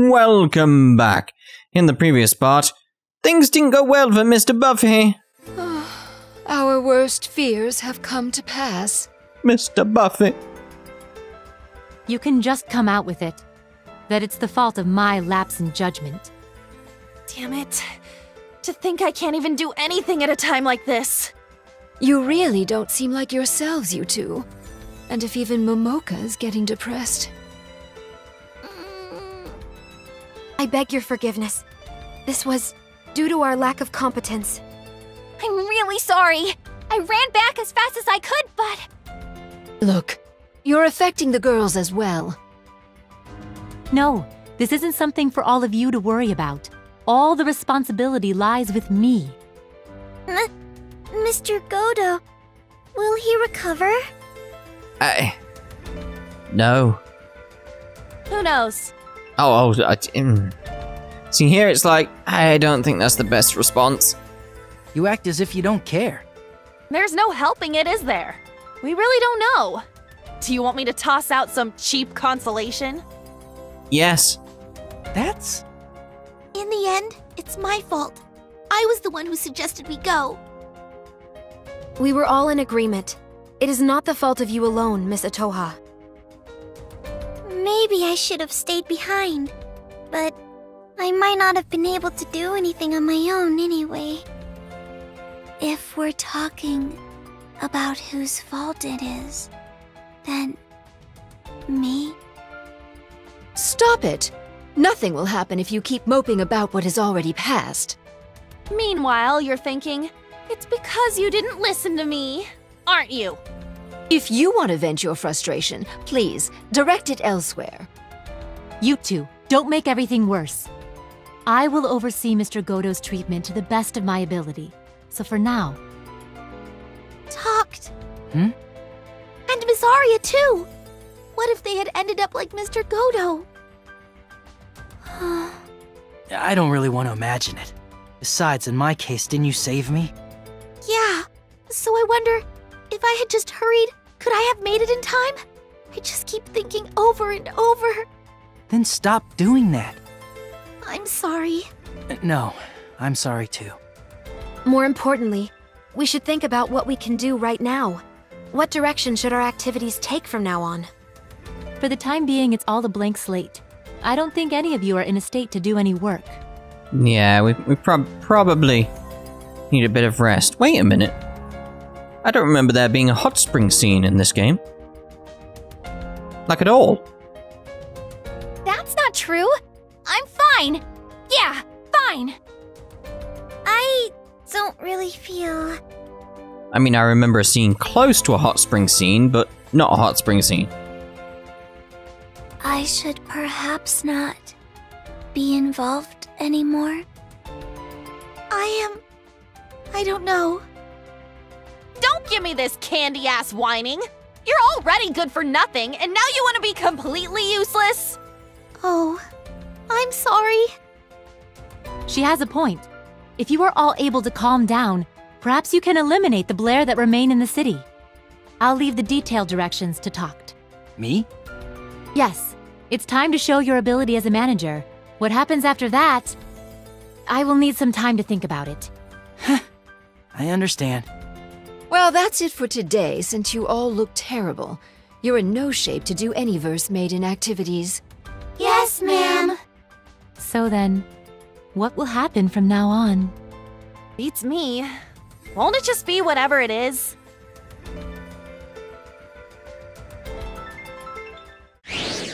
Welcome back. In the previous part, things didn't go well for Mr. Buffy. Our worst fears have come to pass. Mr. Buffy. You can just come out with it. That it's the fault of my lapse in judgment. Damn it. To think I can't even do anything at a time like this. You really don't seem like yourselves, you two. And if even Momoka is getting depressed. I beg your forgiveness. This was due to our lack of competence. I'm really sorry. I ran back as fast as I could, but... Look, you're affecting the girls as well. No, this isn't something for all of you to worry about. All the responsibility lies with me. Mr. Godo, will he recover? No. Who knows? See, here it's like, I don't think that's the best response. You act as if you don't care. There's no helping it, is there? We really don't know. Do you want me to toss out some cheap consolation? Yes. That's... In the end, it's my fault. I was the one who suggested we go. We were all in agreement. It is not the fault of you alone, Miss Atoha. Maybe I should have stayed behind, but I might not have been able to do anything on my own anyway. If we're talking about whose fault it is, then me? Stop it! Nothing will happen if you keep moping about what has already passed. Meanwhile, you're thinking, it's because you didn't listen to me, aren't you? If you want to vent your frustration, please, direct it elsewhere. You two, don't make everything worse. I will oversee Mr. Godo's treatment to the best of my ability. So for now... Talked. Hmm? And Miss Aria, too. What if they had ended up like Mr. Godo? I don't really want to imagine it. Besides, in my case, didn't you save me? Yeah, so I wonder, if I had just hurried, could I have made it in time? I just keep thinking over and over. Then stop doing that. I'm sorry. No, I'm sorry too. More importantly, we should think about what we can do right now. What direction should our activities take from now on? For the time being, it's all a blank slate. I don't think any of you are in a state to do any work. Yeah, we probably need a bit of rest. Wait a minute. I don't remember there being a hot spring scene in this game. Like at all. That's not true. I'm fine. Yeah, fine. I don't really feel... I mean, I remember a scene close to a hot spring scene, but not a hot spring scene. I should perhaps not be involved anymore. I don't know. Don't give me this candy-ass whining! You're already good for nothing, and now you want to be completely useless? Oh, I'm sorry. She has a point. If you are all able to calm down, perhaps you can eliminate the Blare that remain in the city. I'll leave the detailed directions to Talked. Me? Yes, it's time to show your ability as a manager. What happens after that? I will need some time to think about it. I understand. Well, that's it for today, since you all look terrible. You're in no shape to do any Verse Maiden activities. Yes, ma'am. So then, what will happen from now on? Beats me. Won't it just be whatever it is?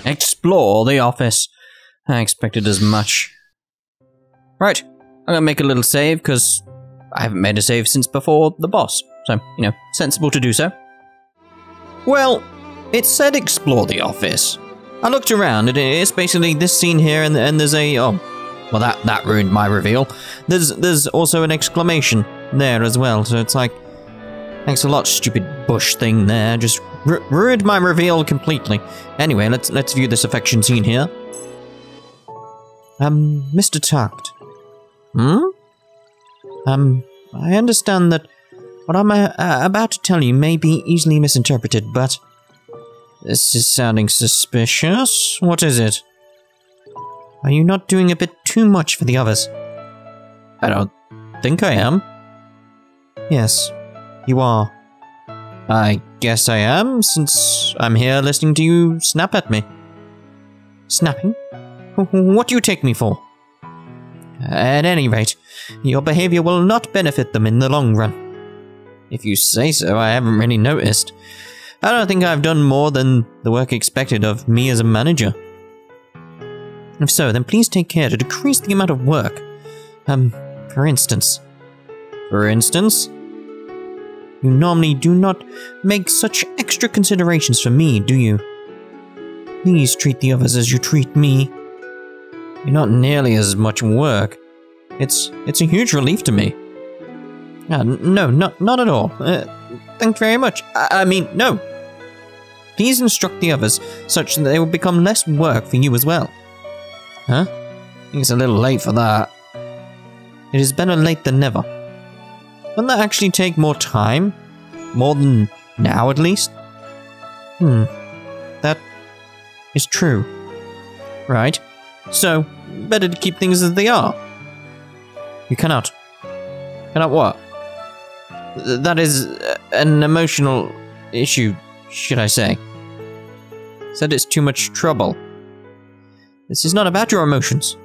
Explore the office. I expected as much. Right, I'm gonna make a little save, because I haven't made a save since before the boss. So, you know, sensible to do so. Well, it said explore the office. I looked around, and it's basically this scene here, and there's a... Oh, well, that ruined my reveal. There's also an exclamation there as well, so it's like... Thanks a lot, stupid bush thing there. Just ruined my reveal completely. Anyway, let's view this affection scene here. Mr. Tucked. I understand that what I'm about to tell you may be easily misinterpreted, but... This is sounding suspicious. What is it? Are you not doing a bit too much for the others? I don't think I am. Yes, you are. I guess I am, since I'm here listening to you snap at me. Snapping? What do you take me for? At any rate, your behavior will not benefit them in the long run. If you say so, I haven't really noticed. I don't think I've done more than the work expected of me as a manager. If so, then please take care to decrease the amount of work. For instance. For instance? You normally do not make such extra considerations for me, do you? Please treat the others as you treat me. You're not nearly as much work. It's a huge relief to me. No, not at all. Thank you very much. I mean, no. Please instruct the others such that they will become less work for you as well. Huh? I think it's a little late for that. It is better late than never. Wouldn't that actually take more time? More than now, at least? That is true. Right. So, better to keep things as they are. You cannot. Cannot what? That is an emotional issue, should I say. Said it's too much trouble. This is not about your emotions.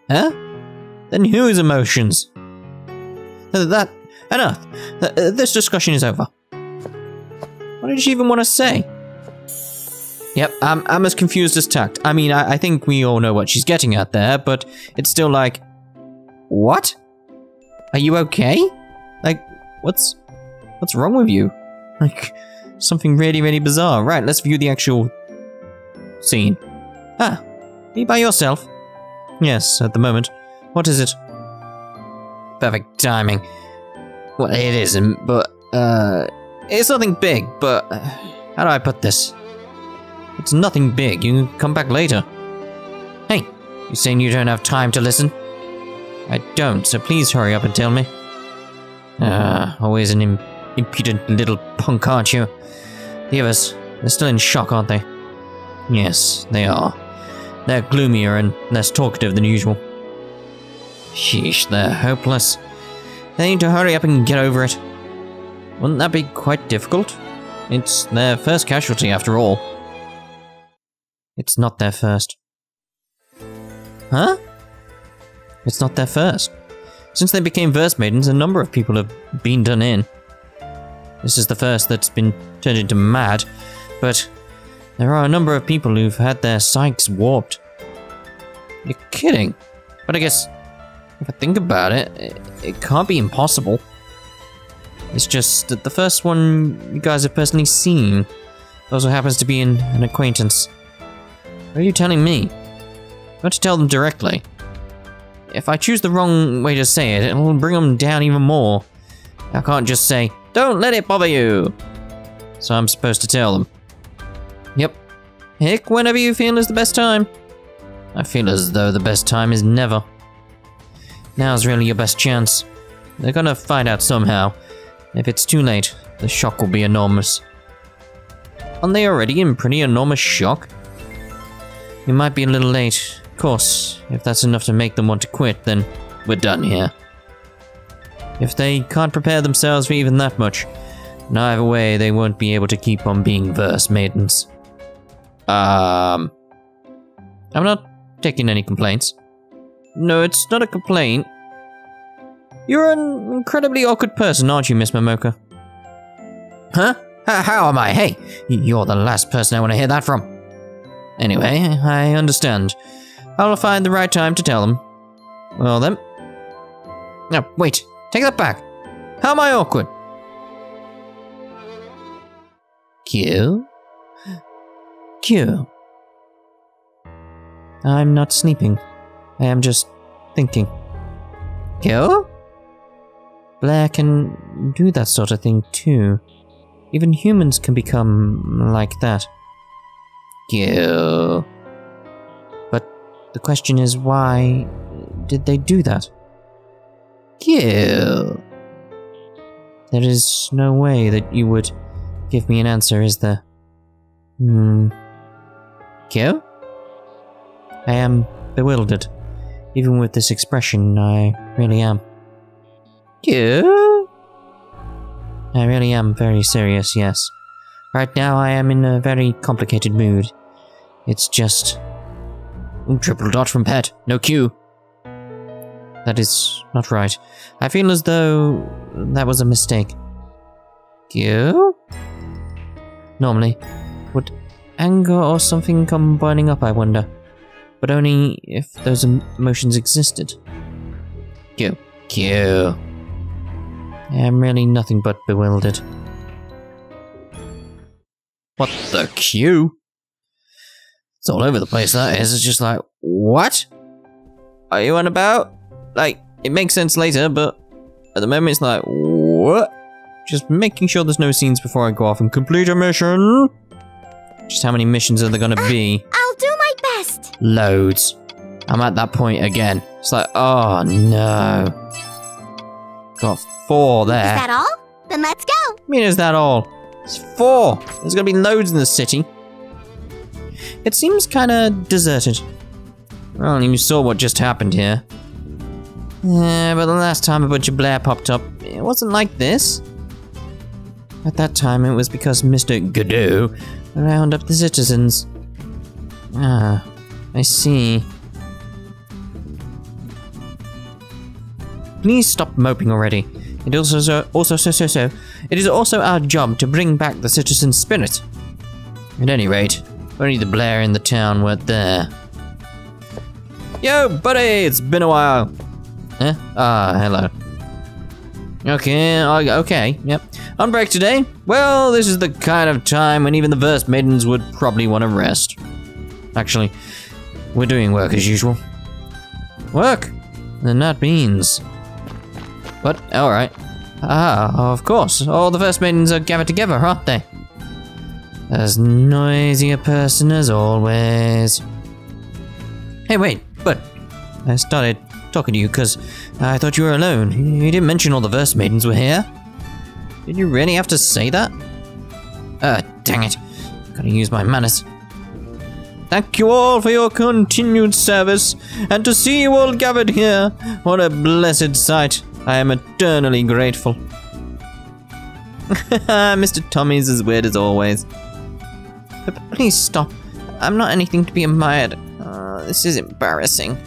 Huh? Then whose emotions? Enough. This discussion is over. What did she even want to say? Yep, I'm as confused as Tucked. I mean, I think we all know what she's getting at there, but it's still like... What? Are you okay? Like, what's wrong with you? Like, something really, really bizarre. Right, let's view the actual scene. Ah, are you by yourself? Yes, at the moment. What is it? Perfect timing. Well, it isn't, but, it's nothing big, but, how do I put this? It's nothing big, you can come back later. Hey, you saying you don't have time to listen? I don't, so please hurry up and tell me. Always an impudent little punk, aren't you? The others, they're still in shock, aren't they? Yes, they are. They're gloomier and less talkative than usual. Sheesh, they're hopeless. They need to hurry up and get over it. Wouldn't that be quite difficult? It's their first casualty, after all. It's not their first. Huh? It's not their first. Since they became Verse Maidens, a number of people have been done in. This is the first that's been turned into mad, but there are a number of people who've had their psyches warped. You're kidding. But I guess, if I think about it, it can't be impossible. It's just that the first one you guys have personally seen also happens to be an acquaintance. What are you telling me? I want to tell them directly. If I choose the wrong way to say it, it'll bring them down even more. I can't just say, don't let it bother you. So I'm supposed to tell them. Yep. Pick whenever you feel is the best time. I feel as though the best time is never. Now's really your best chance. They're gonna find out somehow. If it's too late, the shock will be enormous. Aren't they already in pretty enormous shock? You might be a little late. Of course, if that's enough to make them want to quit, then we're done here. If they can't prepare themselves for even that much, in either way, they won't be able to keep on being Verse Maidens. I'm not taking any complaints. No, it's not a complaint. You're an incredibly awkward person, aren't you, Miss Momoka? Huh? How am I? Hey, you're the last person I want to hear that from. Anyway, I understand. I'll find the right time to tell them. Well then. No, wait. Take that back. How am I awkward? Q? Q. I'm not sleeping. I am just thinking. Q? Blare can do that sort of thing too. Even humans can become like that. Q. But the question is, why did they do that? Q. There is no way that you would give me an answer, is there? Q? I am bewildered. Even with this expression, I really am. You? I really am very serious, yes. Right now I am in a very complicated mood. It's just... Triple dot from pet, no Q. That is not right. I feel as though that was a mistake. Q? Normally, would anger or something come boiling up, I wonder? But only if those emotions existed. Q. I am really nothing but bewildered. What the Q? It's all over the place, that is. It's just like, what? Are you on about? Like, it makes sense later, but at the moment it's like, what? Just making sure there's no scenes before I go off and complete a mission. Just how many missions are there gonna be? I'll do my best. Loads. I'm at that point again. It's like, oh no. Got 4 there. Is that all? Then let's go. I mean, is that all? It's 4. There's gonna be loads in the city. It seems kinda deserted. Well, you saw what just happened here. Yeah, but the last time a bunch of Blare popped up, it wasn't like this. At that time, it was because Mr. Godot round up the citizens. Ah, I see. Please stop moping already. It is also our job to bring back the citizen spirit. At any rate, only the Blare in the town weren't there. Yo, buddy, it's been a while. Huh? Ah, hello. Okay, yep. On break today? Well, this is the kind of time when even the Verse Maidens would probably want to rest. Actually, we're doing work as usual. Work? And that means... What? Alright. Ah, of course. All the Verse Maidens are gathered together, aren't they? As noisy a person as always. Hey, wait, but... I started talking to you because I thought you were alone. You didn't mention all the Verse Maidens were here. Did you really have to say that? Dang it. Gotta use my manners. Thank you all for your continued service, and to see you all gathered here, what a blessed sight. I am eternally grateful. Mr. Tommy's as weird as always. But please stop. I'm not anything to be admired. This is embarrassing.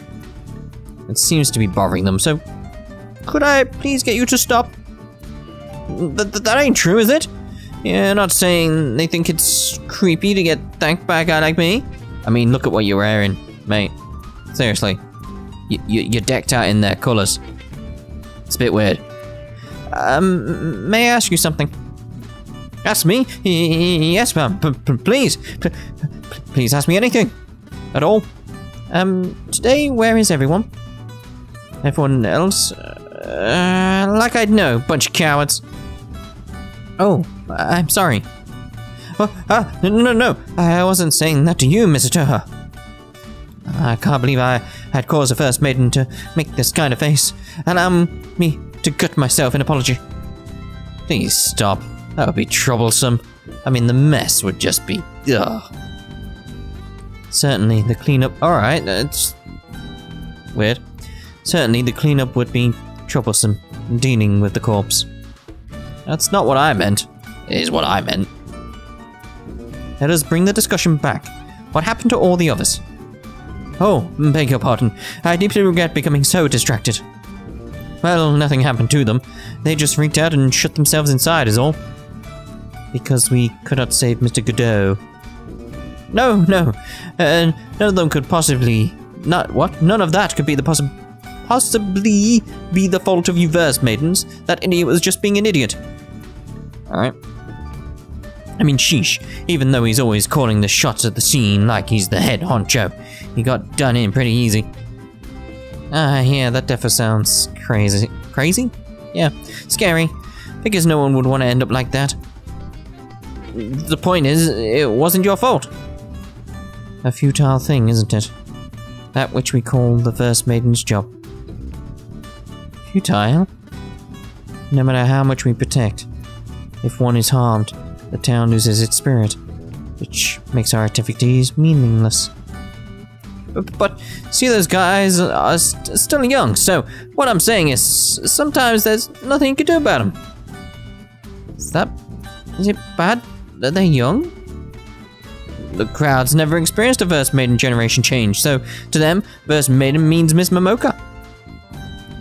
It seems to be bothering them, so... Could I please get you to stop? That ain't true, is it? You're not saying they think it's creepy to get thanked by a guy like me? I mean, look at what you're wearing, mate. Seriously. You're decked out in their colours. It's a bit weird. May I ask you something? Ask me? Yes, ma'am. Please. Please ask me anything. At all. Today, where is everyone? Everyone else? Like I'd know, bunch of cowards. Oh, I'm sorry. No. I wasn't saying that to you, Mr. Turha. I can't believe I had caused a Verse Maiden to make this kind of face. Allow me to gut myself in apology. Please stop. That would be troublesome. I mean, the mess would just be... Ugh. Certainly, the cleanup... Alright, that's... weird. Certainly, the cleanup would be troublesome, dealing with the corpse. That's not what I meant. It is what I meant. Let us bring the discussion back. What happened to all the others? Oh, beg your pardon. I deeply regret becoming so distracted. Well, nothing happened to them. They just freaked out and shut themselves inside is all. Because we could not save Mr. Godot. No. None of them could possibly... None of that could be the possibly be the fault of you Verse Maidens. That idiot was just being an idiot. Alright. I mean, sheesh. Even though he's always calling the shots at the scene like he's the head honcho, he got done in pretty easy. Yeah, that definitely sounds crazy. Crazy? Yeah, scary. Figures no one would want to end up like that. The point is, it wasn't your fault. A futile thing, isn't it? That which we call the Verse Maiden's job. Futile? No matter how much we protect, if one is harmed, the town loses its spirit, which makes our activities meaningless. But see, those guys are still young, so what I'm saying is sometimes there's nothing you can do about them. Is it bad that they're young? The crowd's never experienced a Verse Maiden generation change, so to them, Verse Maiden means Miss Momoka.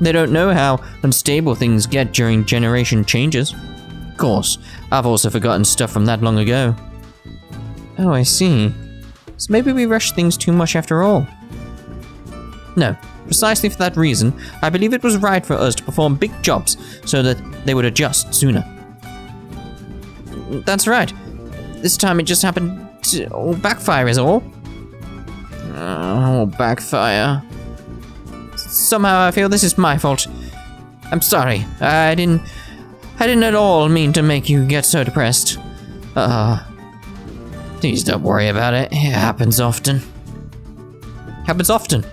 They don't know how unstable things get during generation changes. Of course, I've also forgotten stuff from that long ago. Oh, I see. So maybe we rushed things too much after all. No, precisely for that reason, I believe it was right for us to perform big jobs so that they would adjust sooner. That's right. This time it just happened to backfire is all. Oh, backfire. Somehow I feel this is my fault. I'm sorry. I didn't at all mean to make you get so depressed. Please don't worry about it. It happens often. Happens often.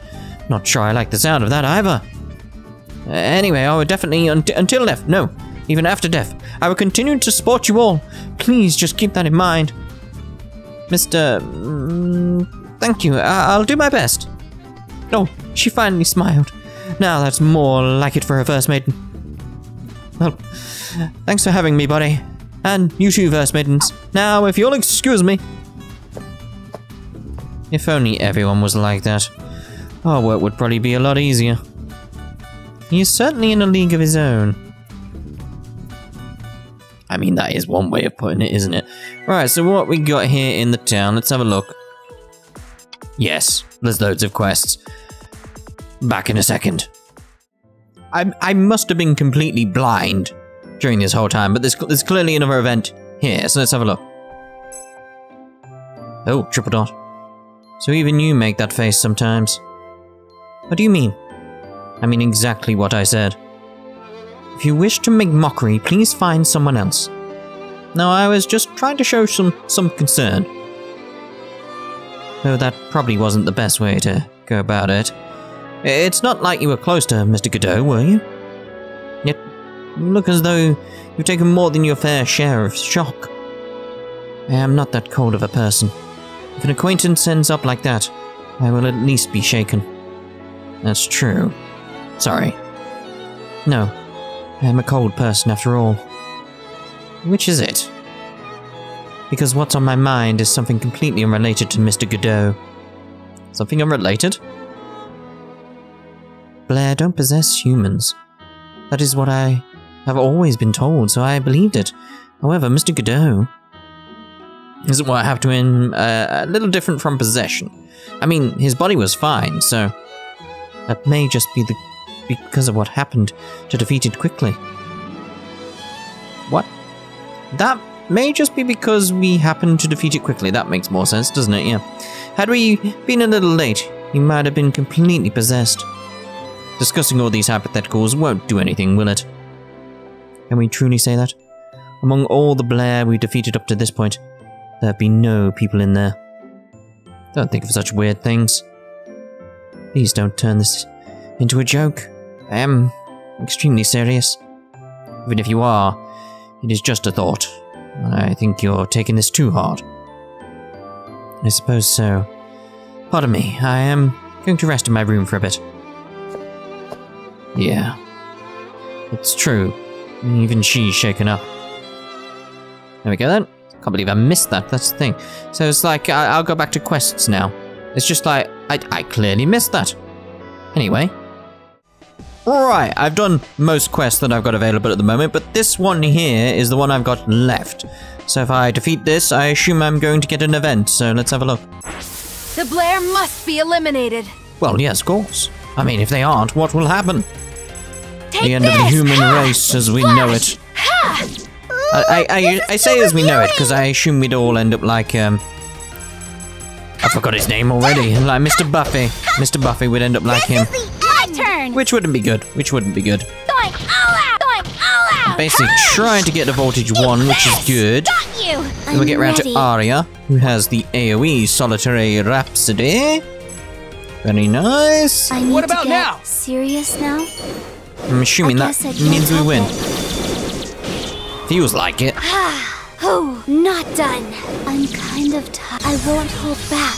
Not sure I like the sound of that either. Anyway, I would definitely, until death, no, even after death, I will continue to support you all. Please just keep that in mind. Mr. Thank you. I'll do my best. Oh, she finally smiled. Now that's more like it for a Verse Maiden. Well, thanks for having me, buddy. And you too, Verse Maidens. Now, if you'll excuse me. If only everyone was like that, our work would probably be a lot easier. He is certainly in a league of his own. I mean, that is one way of putting it, isn't it? Right, so what we got here in the town, let's have a look. Yes, there's loads of quests. Back in a second. I must have been completely blind during this whole time, but there's clearly another event here, so let's have a look. Oh, triple dot. So even you make that face sometimes. What do you mean? I mean exactly what I said. If you wish to make mockery, please find someone else. No, I was just trying to show some concern. Though that probably wasn't the best way to go about it. It's not like you were close to Mr. Godot, were you? Yet, you look as though you've taken more than your fair share of shock. I am not that cold of a person. If an acquaintance ends up like that, I will at least be shaken. That's true. Sorry. No, I am a cold person after all. Which is it? Because what's on my mind is something completely unrelated to Mr. Godot. Something unrelated? Blare don't possess humans. That is what I have always been told, so I believed it. However, Mr. Godot isn't what I have to him a little different from possession. I mean, his body was fine, so that may just be because of what happened to defeat it quickly. What? That may just be because we happened to defeat it quickly. That makes more sense, doesn't it? Yeah. Had we been a little late, he might have been completely possessed. Discussing all these hypotheticals won't do anything, will it? Can we truly say that? Among all the Blare we defeated up to this point, there have been no people in there. Don't think of such weird things. Please don't turn this into a joke. I am extremely serious. Even if you are, it is just a thought. I think you're taking this too hard. I suppose so. Pardon me, I am going to rest in my room for a bit. Yeah, it's true. Even she's shaken up. There we go then. Can't believe I missed that, that's the thing. So it's like, I'll go back to quests now. It's just like, I clearly missed that. Anyway. Right, I've done most quests that I've got available at the moment, but this one here is the one I've got left. So if I defeat this, I assume I'm going to get an event, so let's have a look. The Blare must be eliminated. Well, yes, of course. I mean, if they aren't, what will happen? Take the end of the human race as we know it. I say as we know it, because I assume we'd all end up like, I forgot his name already. Like Mr. Buffy. Mr. Buffy would end up like him. My turn! Which wouldn't be good. Which wouldn't be good. Going all out! Going all out! Basically trying to get to Voltage 1, which is good. Got you! Then we get round to Aria, who has the AoE Solitary Rhapsody. Very nice. I need to get serious now? I'm assuming that means we win. Feels like it. Oh, not done. I'm kind of tired. I won't hold back.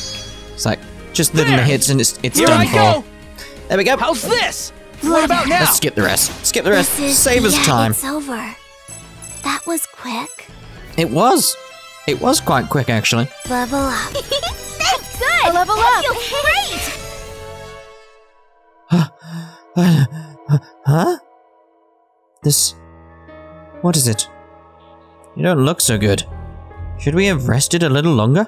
It's like, Just little There! hits and it's Here done I for. go! There we go. How's this? What about now? Let's skip the rest. Skip the rest. This is- Save us yeah, time. It's over. That was quick. It was. It was quite quick, actually. Level up. Thanks! Good! I level up! Feels great! Huh? This... What is it? You don't look so good. Should we have rested a little longer?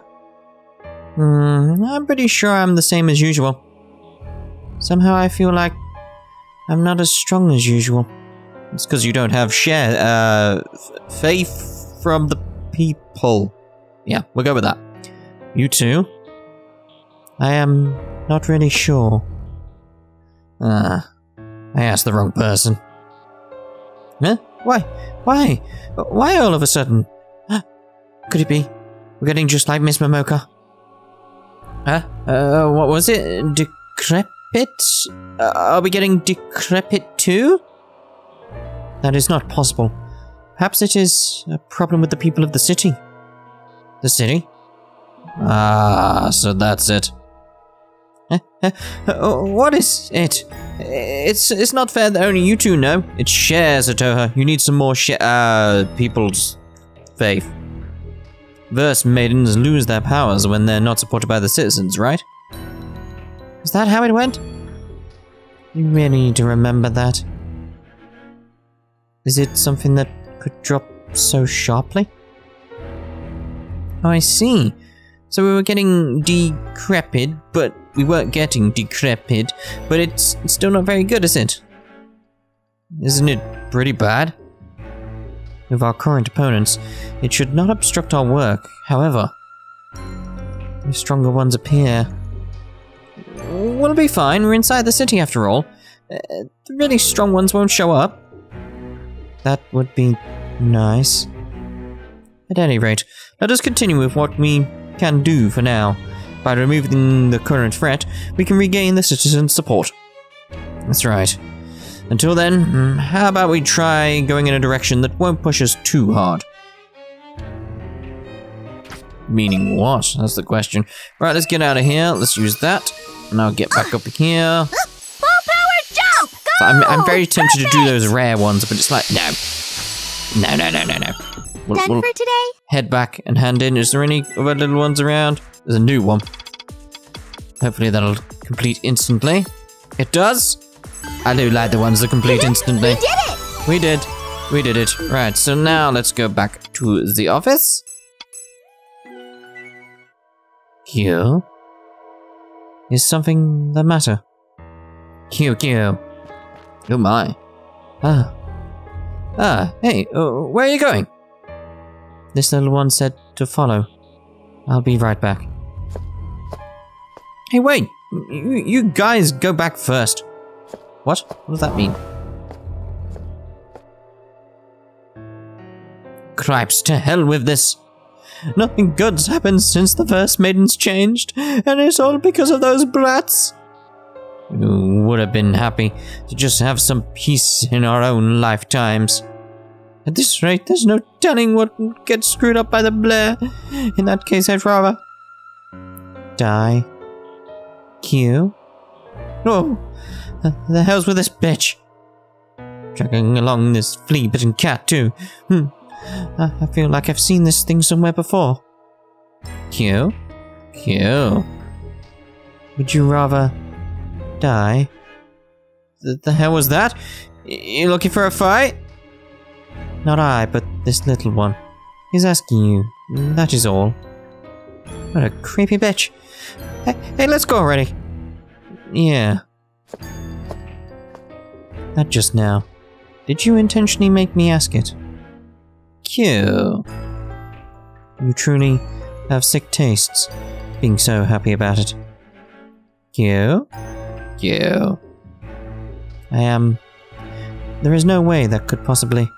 I'm pretty sure I'm the same as usual. Somehow I feel like I'm not as strong as usual. It's because you don't have faith from the people. Yeah, we'll go with that. You too? I am not really sure. I asked the wrong person. Huh? Why? Why? Why all of a sudden? Could it be? We're getting just like Miss Momoka. What was it? Decrepit? Are we getting decrepit too? That is not possible. Perhaps it is a problem with the people of the city. The city? Ah, so that's it. What is it? It's not fair that only you two know. It's shares, Atoha. You need some more people's faith. Verse Maidens lose their powers when they're not supported by the citizens, right? Is that how it went? You really need to remember that. Is it something that could drop so sharply? Oh, I see. So we were getting decrepit, but we weren't getting decrepit, but it's still not very good, is it? Isn't it pretty bad? With our current opponents, it should not obstruct our work. However, if stronger ones appear, we'll be fine. We're inside the city after all. The really strong ones won't show up. That would be nice. At any rate, let us continue with what we can do for now. By removing the current threat, we can regain the citizens' support. That's right. Until then, how about we try going in a direction that won't push us too hard? Meaning what? That's the question. Right, let's get out of here. Let's use that. And I'll get back up here. Full power jump! Go! So I'm very tempted to do those rare ones, but it's like, no. No. We'll for today? head back and hand in. Is there any other little ones around? There's a new one. Hopefully that'll complete instantly. It does. I do like the ones that complete instantly. We did it! We did. We did it. Right, so now let's go back to the office. Q? Is something the matter? Q. Oh my. Hey, where are you going? This little one said to follow. I'll be right back. Hey, wait! You guys go back first. What? What does that mean? Cripes, to hell with this. Nothing good's happened since the Verse Maidens changed, and it's all because of those brats. We would have been happy to just have some peace in our own lifetimes. At this rate, there's no telling what will get screwed up by the Blare. In that case, I'd rather die. Q? No! The hell's with this bitch? Dragging along this flea-bitten cat, too. I feel like I've seen this thing somewhere before. Q? Would you rather die? The hell was that? You looking for a fight? Not I, but this little one. He's asking you. That is all. What a creepy bitch. Hey, let's go already. Yeah. Not just now. Did you intentionally make me ask it? Q. You truly have sick tastes, being so happy about it. Q. There is no way that could possibly...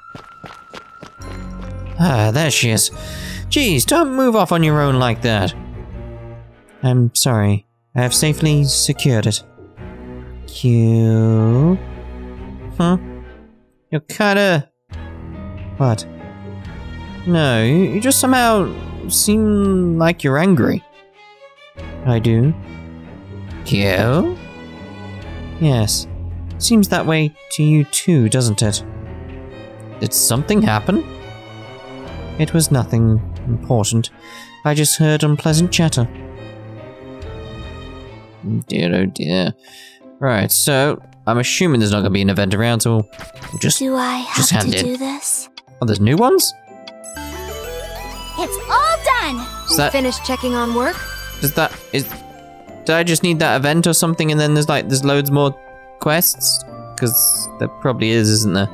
Ah, there she is. Geez, don't move off on your own like that. I'm sorry. I have safely secured it. Q. You're kinda... What? No, you just somehow seem like you're angry. I do. Tokyo? Yes. Seems that way to you too, doesn't it? Did something happen? It was nothing important. I just heard unpleasant chatter. Dear, oh dear. Right, so I'm assuming there's not going to be an event around, so we'll just Do I have to do this? Oh, there's new ones? It's all done! Is that, Finished checking on work? did I just need that event or something and then there's loads more quests? Because there probably is, isn't there?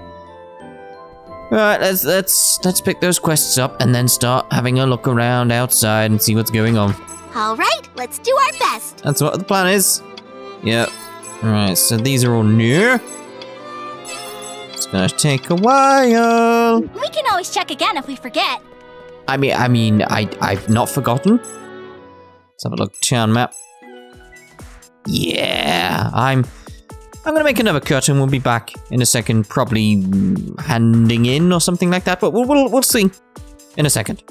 Alright, let's pick those quests up and then start having a look around outside and see what's going on. Alright, let's do our best. That's what the plan is. Yep. Alright, so these are all new. It's gonna take a while. We can always check again if we forget. I've not forgotten. Let's have a look. Town map. Yeah, I'm gonna make another cut and we'll be back in a second, probably handing in or something like that, but we'll see in a second.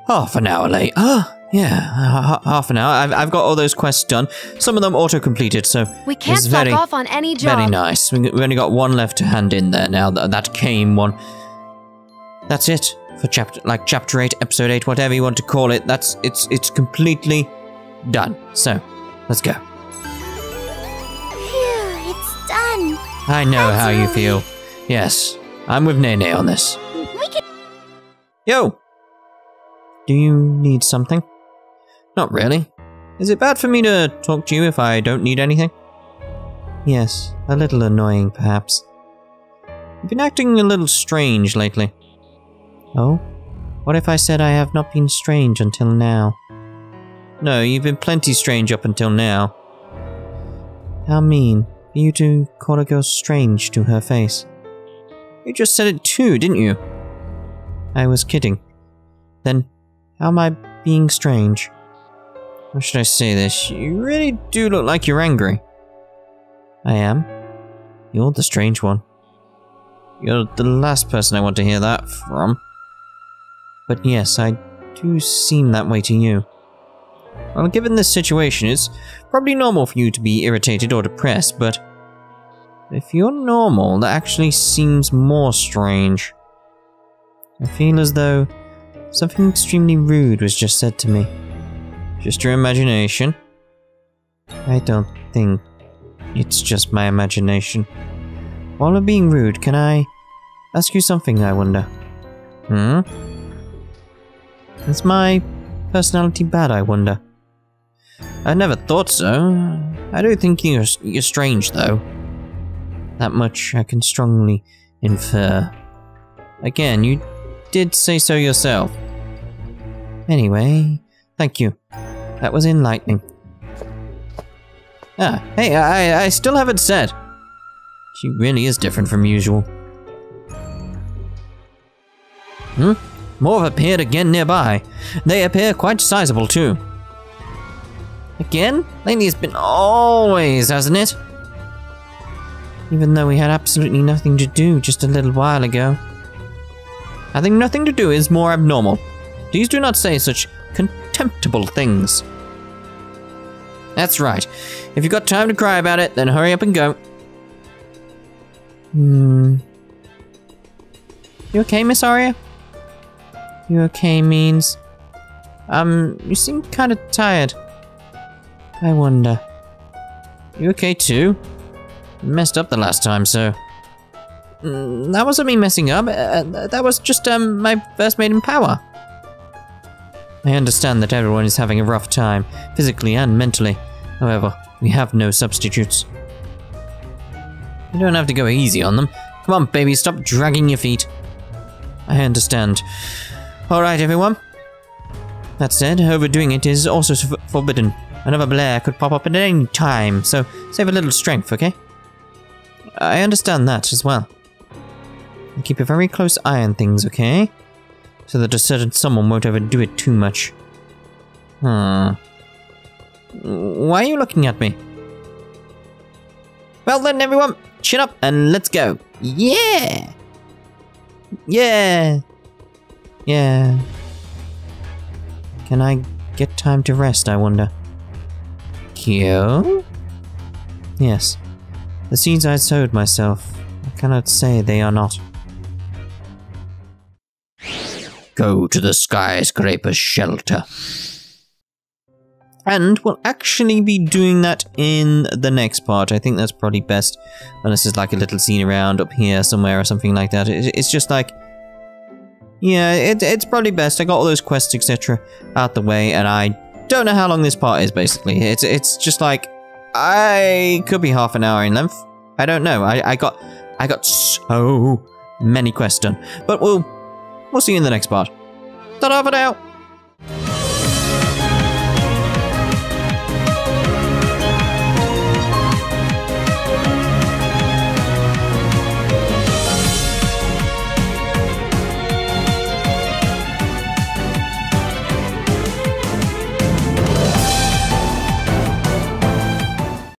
Half an hour late. Yeah, half an hour. I've got all those quests done. Some of them auto-completed, so We can't it's fuck off on any job. very nice. We've only got one left to hand in there now. That came one. That's it for chapter 8, episode 8, whatever you want to call it. It's completely done. So, let's go. Phew, it's done. I know That's how you really- feel. Yes, I'm with Nene on this. We can. Yo! Do you need something? Not really. Is it bad for me to talk to you if I don't need anything? Yes, a little annoying, perhaps. You've been acting a little strange lately. Oh? What if I said I have not been strange until now? No, you've been plenty strange up until now. How mean for you to call a girl strange to her face. You just said it too, didn't you? I was kidding. Then, how am I being strange? How should I say this? You really do look like you're angry. I am. You're the strange one. You're the last person I want to hear that from. But yes, I do seem that way to you. Well, given this situation, it's probably normal for you to be irritated or depressed, but if you're normal, that actually seems more strange. I feel as though something extremely rude was just said to me. Just your imagination? I don't think it's just my imagination. While I'm being rude, can I ask you something, I wonder? Is my personality bad, I wonder? I never thought so. I do think you're strange, though. That much I can strongly infer. Again, you did say so yourself. Anyway, thank you. That was enlightening. Ah, hey, I still haven't said. She really is different from usual. More have appeared again nearby. They appear quite sizable too. Again? Lately it's been always, hasn't it? Even though we had absolutely nothing to do just a little while ago. Having nothing to do is more abnormal. Please do not say such contemptible things. That's right. If you've got time to cry about it, then hurry up and go. You okay, Miss Aria? You okay means... you seem kind of tired. I wonder. You okay too? You messed up the last time, so... that wasn't me messing up. That was just, my Verse Maiden power. I understand that everyone is having a rough time, physically and mentally. However, we have no substitutes. You don't have to go easy on them. Come on, baby, stop dragging your feet. I understand. Alright, everyone. That said, overdoing it is also forbidden. Another Blare could pop up at any time, so save a little strength, okay? I understand that as well. And keep a very close eye on things, okay? So that a certain someone won't overdo it too much. Why are you looking at me? Well then, everyone, chin up and let's go. Yeah! Yeah! Yeah. Can I get time to rest, I wonder? you? Yes. The seeds I sowed myself, I cannot say they are not. Go to the skyscraper shelter. And we'll actually be doing that in the next part. I think that's probably best. Unless there's like a little scene around up here somewhere or something like that. It's just like... yeah, it's probably best. I got all those quests, etc. out the way, and I don't know how long this part is, basically. It's just like... I could be half an hour in length. I don't know. I got so many quests done. But we'll see you in the next part. Ta-da for now!